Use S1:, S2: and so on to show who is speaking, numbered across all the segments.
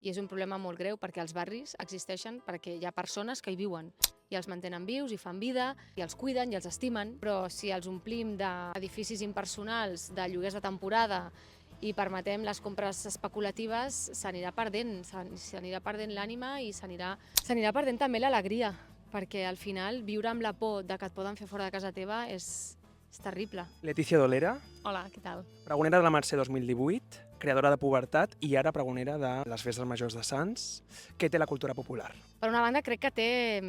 S1: I és un problema molt greu perquè els barris existeixen perquè hi ha persones que hi viuen i els mantenen vius i fan vida i els cuiden i els estimen, però si els omplim d'edificis impersonals, de lloguers de temporada i permetem les compres especulatives, s'anirà perdent l'ànima i s'anirà perdent també l'alegria, perquè al final viure amb la por de que et poden fer fora de casa teva és terrible.
S2: Letícia Dolera,
S1: Hola, què tal?
S2: pregonera de la Mercè 2018, creadora de Pubertat i ara pregonera de les Festes Majors de Sants. Què té la cultura popular?
S1: Per una banda, crec que té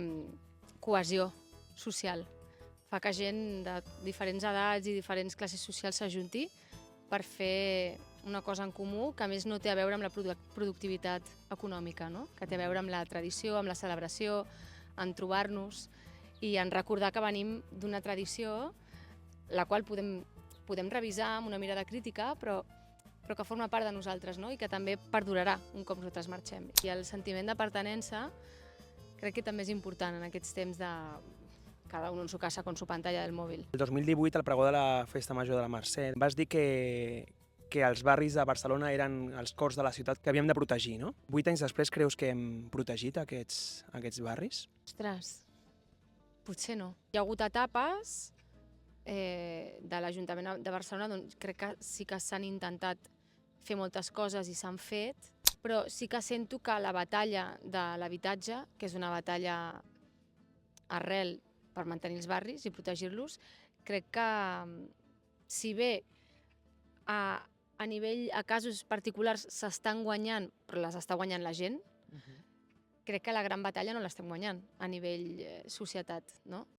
S1: cohesió social. Fa que gent de diferents edats i diferents classes socials s'ajunti per fer una cosa en comú que a més no té a veure amb la productivitat econòmica, no? Que té a veure amb la tradició, amb la celebració, en trobar-nos i en recordar que venim d'una tradició la qual podem revisar amb una mirada crítica, però que forma part de nosaltres, no? I que també perdurarà un cop nosaltres marxem. I el sentiment de pertinença crec que també és important en aquests temps de cada uno en su casa con su pantalla del mòbil.
S2: El 2018, al pregó de la Festa Major de la Mercè, vas dir que els barris de Barcelona eren els cors de la ciutat que havíem de protegir, no? 8 anys després creus que hem protegit aquests barris?
S1: Ostres, potser no. Hi ha hagut etapes de l'Ajuntament de Barcelona, doncs crec que sí que s'han intentat fer moltes coses i s'han fet, però sí que sento que la batalla de l'habitatge, que és una batalla arrel per mantenir els barris i protegir-los, crec que si bé a casos particulars s'estan guanyant, però les està guanyant la gent, crec que la gran batalla no l'estem guanyant a nivell societat, no?